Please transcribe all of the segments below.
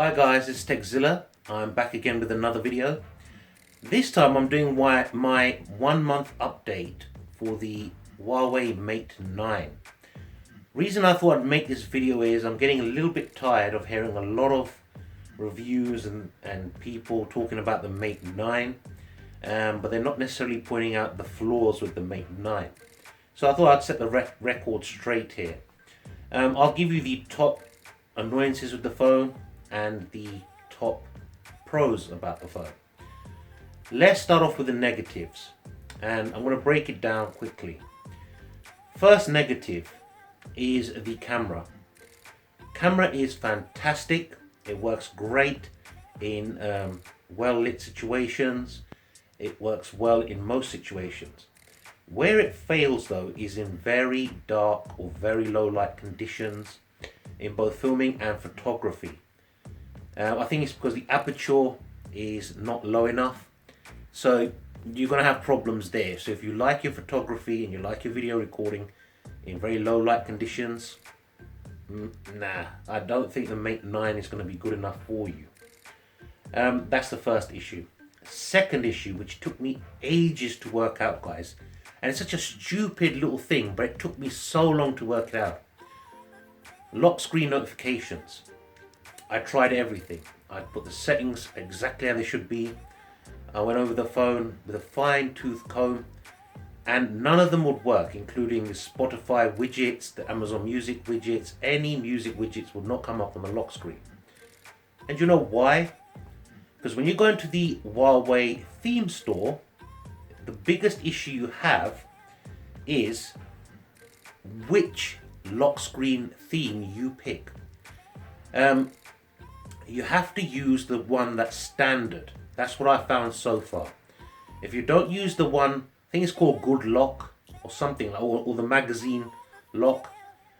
Hi guys, it's Zilla. I'm back again with another video. This time I'm doing my 1 month update for the Huawei Mate 9. Reason I thought I'd make this video is I'm getting a little bit tired of hearing a lot of reviews and people talking about the Mate 9, but they're not necessarily pointing out the flaws with the Mate 9. So I thought I'd set the record straight here. I'll give you the top annoyances with the phone and the top pros about the phone. Let's start off with the negatives, and I'm going to break it down quickly. First negative is the camera. Camera is fantastic. It works great in well lit situations. It works well in most situations. Where it fails though is in very dark or very low light conditions in both filming and photography. I think it's because the aperture is not low enough, so you're going to have problems there. So if you like your photography and you like your video recording in very low light conditions, nah, I don't think the Mate 9 is going to be good enough for you. That's the first issue. Second issue, which took me ages to work out, guys, and it's such a stupid little thing, but it took me so long to work it out. Lock screen notifications. I tried everything. I put the settings exactly how they should be. I went over the phone with a fine-tooth comb, and none of them would work, including the Spotify widgets, the Amazon Music widgets. Any music widgets would not come up on the lock screen. And you know why? Because when you go into the Huawei theme store, the biggest issue you have is which lock screen theme you pick. You have to use the one that's standard. That's what I found so far. If you don't use the one, I think it's called Good Lock or something, or the magazine lock.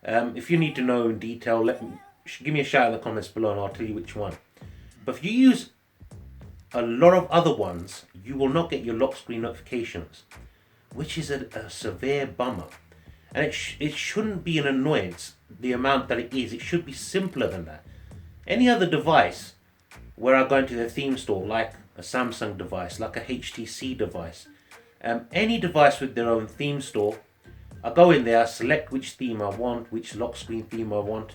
If you need to know in detail, give me a shout in the comments below and I'll tell you which one. But if you use a lot of other ones, you will not get your lock screen notifications, which is a severe bummer. And it shouldn't be an annoyance, the amount that it is. It should be simpler than that. Any other device where I go into the theme store, like a Samsung device, like a HTC device, any device with their own theme store, I go in there, I select which theme I want, which lock screen theme I want,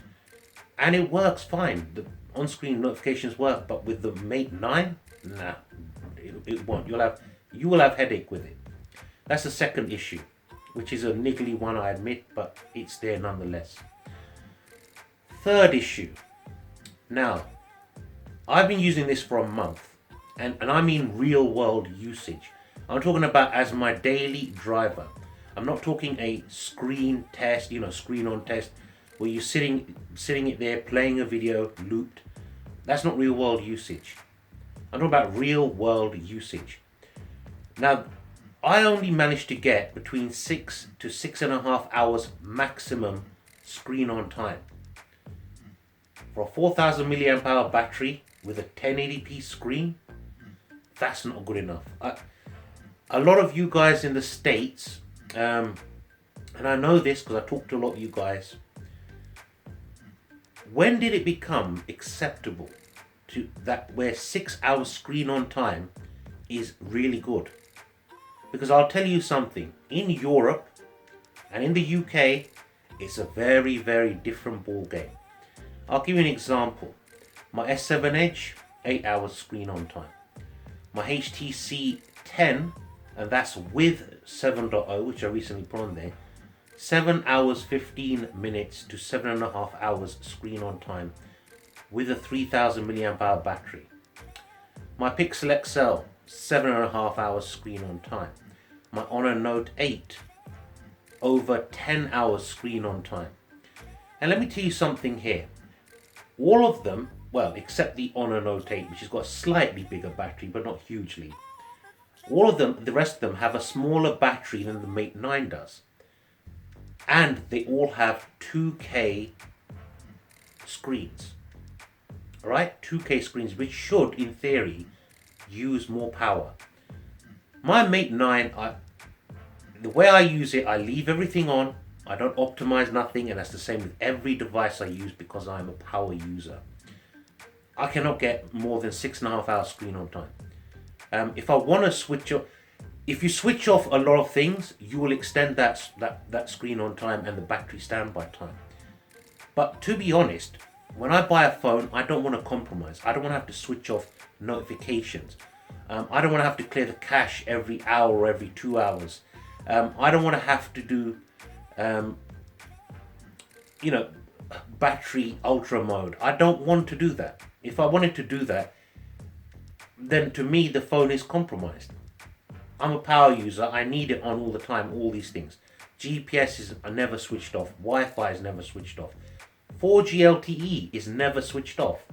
and it works fine. The on-screen notifications work, but with the Mate 9, nah, it won't. You will have headache with it. That's the second issue, which is a niggly one, I admit, but it's there nonetheless. Third issue. Now, I've been using this for a month, and I mean real world usage. I'm talking about as my daily driver. I'm not talking a screen test, screen on test, where you're sitting it there playing a video looped. That's not real world usage. I'm talking about real world usage. Now, I only managed to get between 6 to 6.5 hours maximum screen on time. For a 4000 milliamp hour battery with a 1080p screen, that's not good enough. A lot of you guys in the States, and I know this because I talked to a lot of you guys, when did it become acceptable to that where 6 hours screen on time is really good? Because I'll tell you something, in Europe and in the UK, it's a very, very different ball game. I'll give you an example. My S7 Edge, 8 hours screen on time. My HTC 10, and that's with 7.0, which I recently put on there, 7 hours 15 minutes to 7.5 hours screen on time with a 3000 milliamp hour battery. My Pixel XL, 7.5 hours screen on time. My Honor Note 8, over 10 hours screen on time. And let me tell you something here. All of them, well, except the Honor Note 8, which has got a slightly bigger battery, but not hugely. All of them, the rest of them, have a smaller battery than the Mate 9 does. And they all have 2K screens. Alright, 2K screens, which should, in theory, use more power. My Mate 9, the way I use it, I leave everything on. I don't optimize nothing, and that's the same with every device I use because I'm a power user. I cannot get more than 6.5 hours screen on time. If I want to switch off, if you switch off a lot of things, you will extend that screen on time and the battery standby time. But to be honest, when I buy a phone, I don't want to compromise. I don't want to have to switch off notifications. I don't want to have to clear the cache every hour or every 2 hours. I don't want to have to do, battery ultra mode. I don't want to do that. If I wanted to do that, then to me the phone is compromised. I'm a power user. I need it on all the time, all these things. GPS are never switched off. Wi-Fi is never switched off. 4G LTE is never switched off.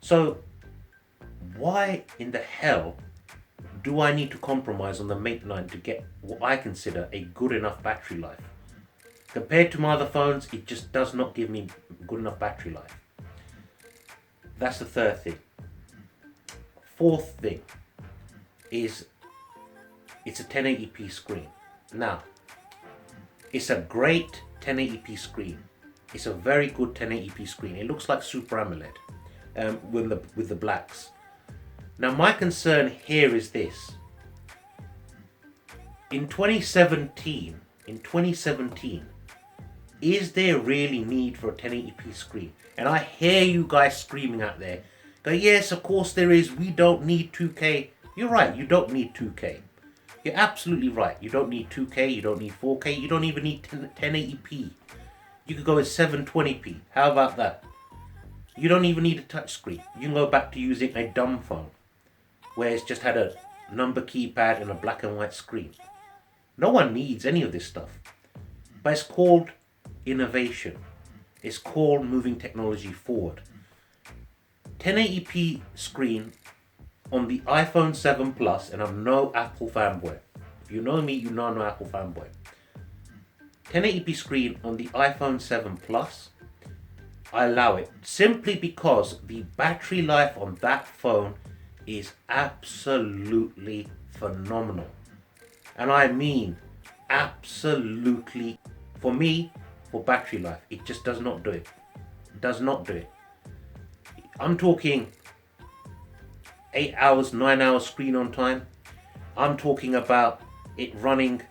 So why in the hell do I need to compromise on the Mate 9 to get what I consider a good enough battery life? Compared to my other phones, it just does not give me good enough battery life. That's the third thing. Fourth thing is it's a 1080p screen. Now, it's a great 1080p screen. It's a very good 1080p screen. It looks like Super AMOLED with the blacks. Now, my concern here is this. In 2017, is there really need for a 1080p screen? And I hear you guys screaming out there, go, yes, of course there is. We don't need 2K. You're right, you don't need 2K. You're absolutely right. You don't need 2K, you don't need 4K, you don't even need 1080p. You could go with 720p. How about that? You don't even need a touchscreen. You can go back to using a dumb phone, where it's just had a number keypad and a black and white screen. No one needs any of this stuff. But it's called innovation. It's called moving technology forward. 1080p screen on the iPhone 7 Plus, and I'm no Apple fanboy. If you know me, you know I'm no Apple fanboy. 1080p screen on the iPhone 7 Plus, I allow it simply because the battery life on that phone is absolutely phenomenal. And I mean absolutely. For me, for battery life, it just does not do it. Does not do it. I'm talking 8 hours, 9 hours screen on time. I'm talking about it running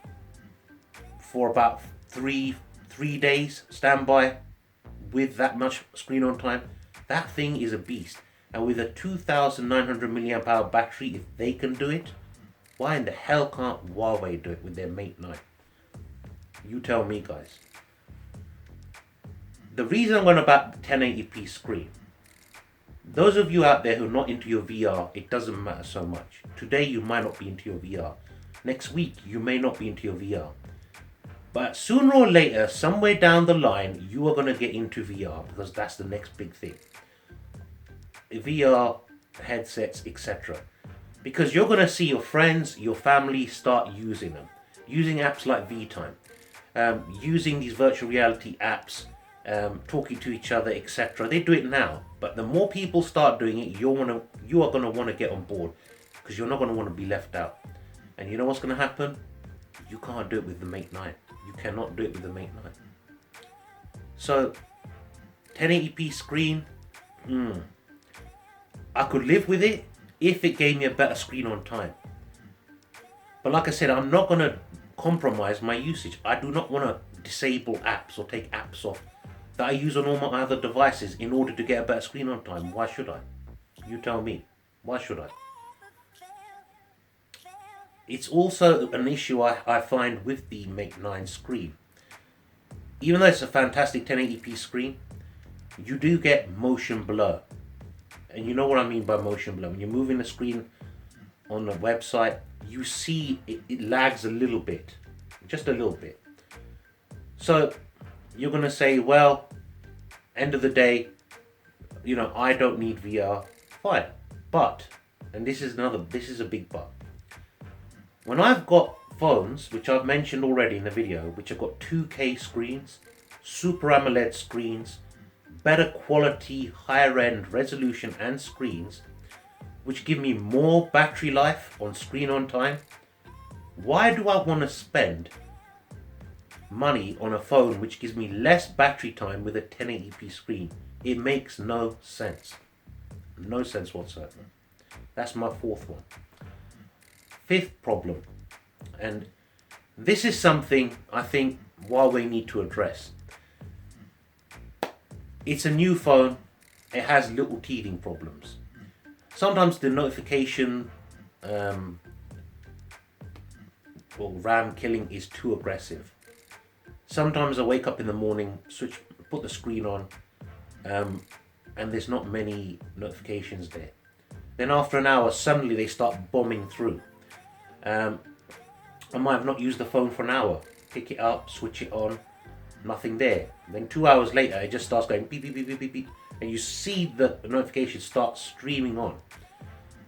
for about three days standby with that much screen on time. That thing is a beast. And with a 2,900 milliamp hour battery, if they can do it, why in the hell can't Huawei do it with their Mate 9? You tell me, guys. The reason I'm going about 1080p screen, those of you out there who are not into your VR, it doesn't matter so much. Today you might not be into your VR. Next week you may not be into your VR. But sooner or later, somewhere down the line, you are going to get into VR, because that's the next big thing. VR, headsets, etc. Because you're going to see your friends, your family start using them. Using apps like VTime. Using these virtual reality apps. Talking to each other, etc. They do it now. But the more people start doing it, you are going to want to get on board. Because you're not going to want to be left out. And you know what's going to happen? You can't do it with the Mate 9. You cannot do it with the Mate 9. So, 1080p screen, I could live with it if it gave me a better screen on time. But like I said, I'm not going to compromise my usage. I do not want to disable apps or take apps off that I use on all my other devices in order to get a better screen on time. Why should I? You tell me. Why should I? It's also an issue I find with the Mate 9 screen. Even though it's a fantastic 1080p screen, you do get motion blur. And you know what I mean by motion blur. When you're moving the screen on the website, you see it lags a little bit. Just a little bit. So you're going to say, well, end of the day, I don't need VR. Fine. But, and this is a big but. When I've got phones, which I've mentioned already in the video, which have got 2K screens, Super AMOLED screens, better quality, higher end resolution and screens, which give me more battery life on screen on time, why do I want to spend money on a phone which gives me less battery time with a 1080p screen? It makes no sense. No sense whatsoever. That's my fourth one. Fifth problem, and this is something I think Huawei need to address. It's a new phone. It has little teething problems. Sometimes the notification RAM killing is too aggressive. Sometimes I wake up in the morning, put the screen on, and there's not many notifications there. Then after an hour, suddenly they start bombing through. I might have not used the phone for an hour. Pick it up, switch it on, nothing there. Then 2 hours later, it just starts going beep, beep, beep, beep, beep, beep. And you see the notification start streaming on.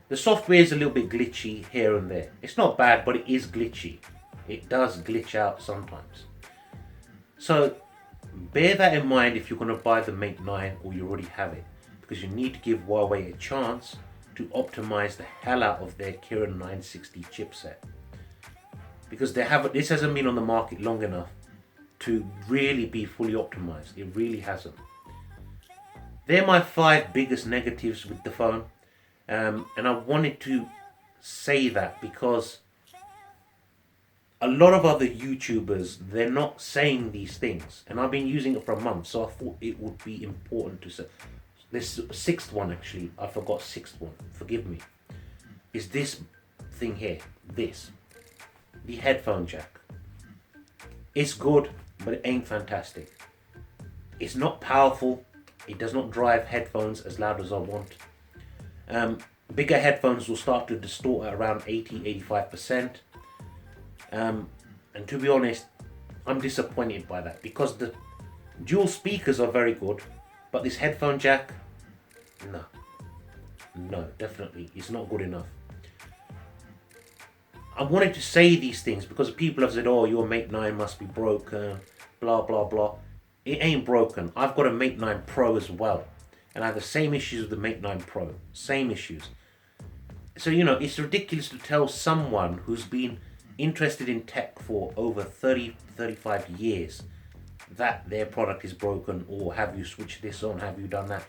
The software is a little bit glitchy here and there. It's not bad, but it is glitchy. It does glitch out sometimes. So bear that in mind if you're going to buy the Mate 9 or you already have it, because you need to give Huawei a chance to optimize the hell out of their Kirin 960 chipset. Because this hasn't been on the market long enough to really be fully optimized. It really hasn't. They're my 5 biggest negatives with the phone. And I wanted to say that because a lot of other YouTubers, they're not saying these things. And I've been using it for a month, so I thought it would be important to say. This sixth one, actually, I forgot sixth one, forgive me, is this thing here, the headphone jack. It's good, but it ain't fantastic. It's not powerful. It does not drive headphones as loud as I want. Bigger headphones will start to distort at around 80-85%. And to be honest, I'm disappointed by that because the dual speakers are very good, but this headphone jack, no, definitely, it's not good enough. I wanted to say these things because people have said, oh, your Mate 9 must be broken, blah, blah, blah. It ain't broken. I've got a Mate 9 Pro as well. And I have the same issues with the Mate 9 Pro. Same issues. So, it's ridiculous to tell someone who's been interested in tech for over 35 years that their product is broken, or have you switched this on, have you done that?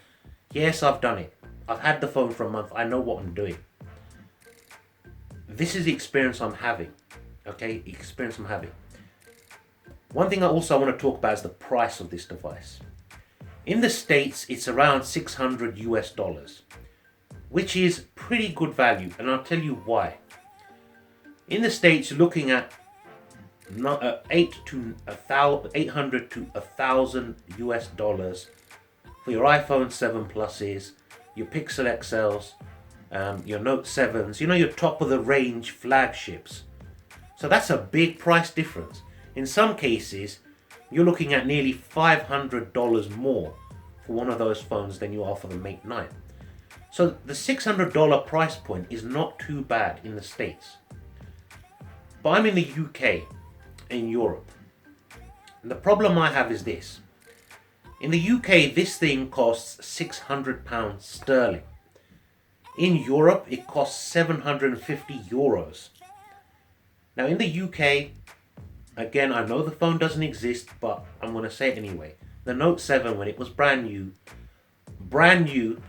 Yes, I've done it. I've had the phone for a month. I know what I'm doing. This is the experience I'm having. Okay, experience I'm having. One thing I also want to talk about is the price of this device. In the States, it's around $600 US, which is pretty good value, and I'll tell you why. In the States, you're looking at $800 to $1,000 US for your iPhone 7 Pluses, your Pixel XLs, your Note 7s, your top of the range flagships. So that's a big price difference. In some cases, you're looking at nearly $500 more for one of those phones than you are for the Mate 9. So the $600 price point is not too bad in the States. But I'm in the UK, in Europe. And the problem I have is this. In the UK, this thing costs £600 sterling. In Europe, it costs 750 euros. Now in the UK, again, I know the phone doesn't exist, but I'm going to say it anyway. The Note 7, when it was brand new,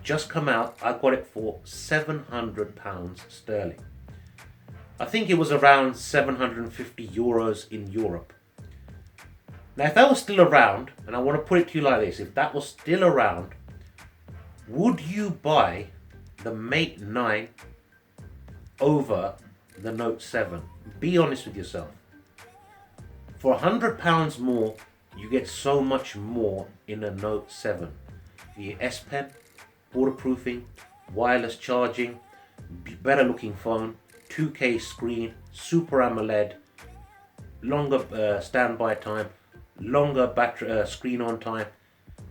just come out, I got it for £700 sterling. I think it was around 750 euros in Europe. Now, if that was still around, and I want to put it to you like this, if that was still around, would you buy the Mate 9 over the Note 7? Be honest with yourself. For £100 more, you get so much more in a Note 7. The S Pen, waterproofing, wireless charging, better looking phone, 2K screen, Super AMOLED, longer standby time, longer battery screen on time.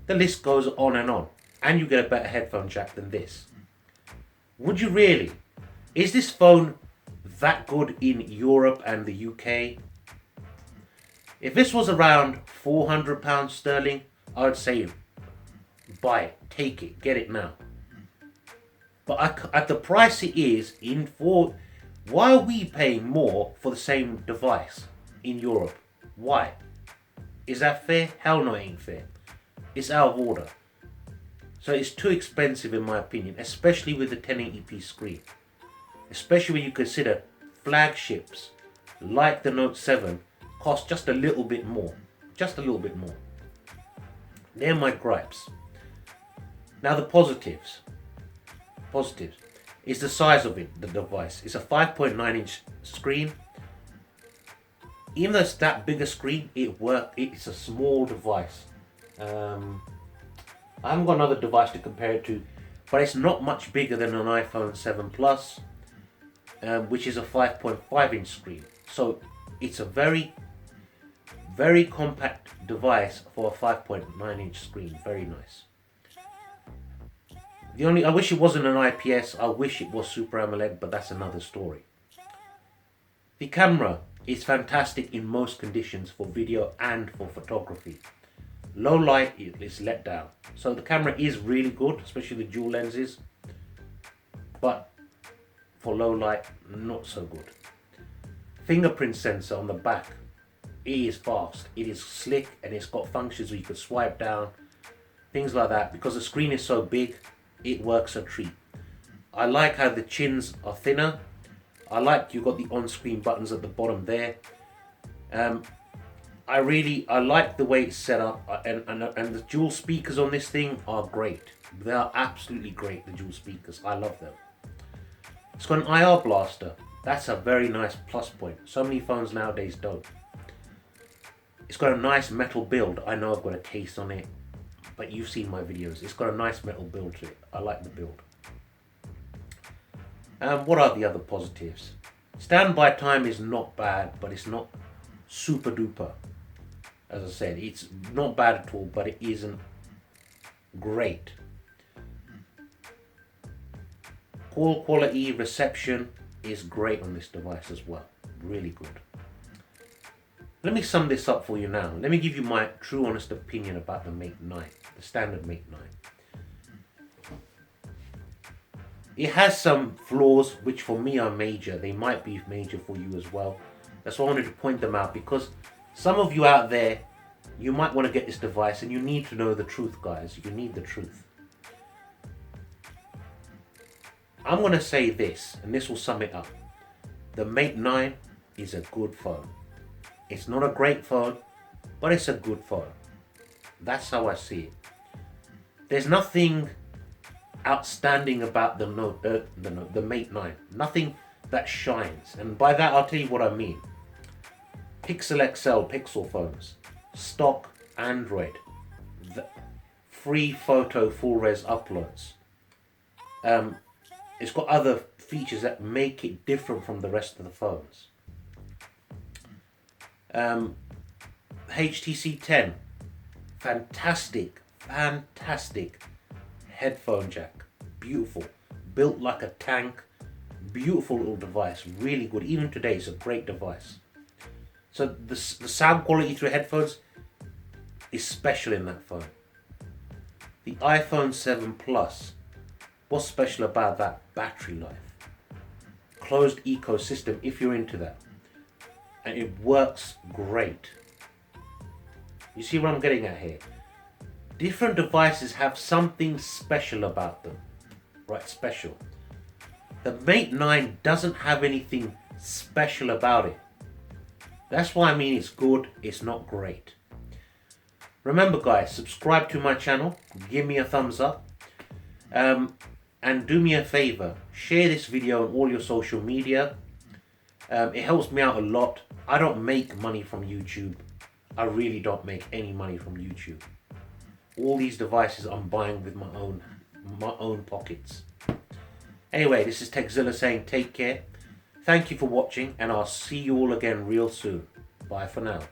The list goes on, and you get a better headphone jack than this. Would you really? Is this phone that good in Europe and the UK? If this was around £400 sterling, I would say buy it, take it, get it now. But at the price it is, why are we paying more for the same device in Europe? Why? Is that fair? Hell no, it ain't fair. It's out of order. So it's too expensive in my opinion, especially with the 1080p screen. Especially when you consider flagships like the Note 7 cost just a little bit more. Just a little bit more. They're my gripes. Now the positives. Positives is the size of it, the device. It's a 5.9 inch screen. Even though it's that bigger screen, it's a small device. I haven't got another device to compare it to, but it's not much bigger than an iPhone 7 Plus, which is a 5.5 inch screen. So it's a very, very compact device for a 5.9 inch screen. Very nice. I wish it wasn't an IPS. I wish it was Super AMOLED, but that's another story. The camera is fantastic in most conditions for video and for photography. Low light is let down. So the camera is really good, especially the dual lenses. But for low light, not so good. Fingerprint sensor on the back. It is fast. It is slick and it's got functions where you can swipe down. Things like that. Because the screen is so big, it works a treat. I like how the chins are thinner. I like you've got the on-screen buttons at the bottom there. I like the way it's set up, and the dual speakers on this thing are great. They are absolutely great, the dual speakers. I love them. It's got an IR blaster. That's a very nice plus point. So many phones nowadays don't. It's got a nice metal build. I know I've got a case on it, but you've seen my videos. It's got a nice metal build to it. I like the build. What are the other positives? Standby time is not bad, but it's not super duper. As I said, it's not bad at all, but it isn't great. Call quality, reception is great on this device as well. Really good. Let me sum this up for you now. Let me give you my true honest opinion about the Mate 9, the standard Mate 9. It has some flaws which for me are major. They might be major for you as well. That's why I wanted to point them out, because some of you out there, you might want to get this device and you need to know the truth, guys. You need the truth. I'm going to say this, and this will sum it up. The Mate 9 is a good phone. It's not a great phone, but it's a good phone. That's how I see it. There's nothing outstanding about the Mate 9. Nothing that shines. And by that, I'll tell you what I mean. Pixel XL Pixel phones. Stock Android. Free photo full res uploads. It's got other features that make it different from the rest of the phones. HTC 10. Fantastic headphone jack. Beautiful. Built like a tank. Beautiful little device. Really good. Even today, it's a great device. So the sound quality through headphones is special in that phone. The iPhone 7 Plus. What's special about that? Battery life. Closed ecosystem if you're into that. And it works great. You see what I'm getting at here? Different devices have something special about them. Right, special. The Mate 9 doesn't have anything special about it. That's why I mean it's good, it's not great. Remember guys, subscribe to my channel, give me a thumbs up, and do me a favor, share this video on all your social media. It helps me out a lot. I don't make money from YouTube. I really don't make any money from YouTube. All these devices I'm buying with my own pockets. Anyway, this is Zilla saying take care. Thank you for watching, and I'll see you all again real soon. Bye for now.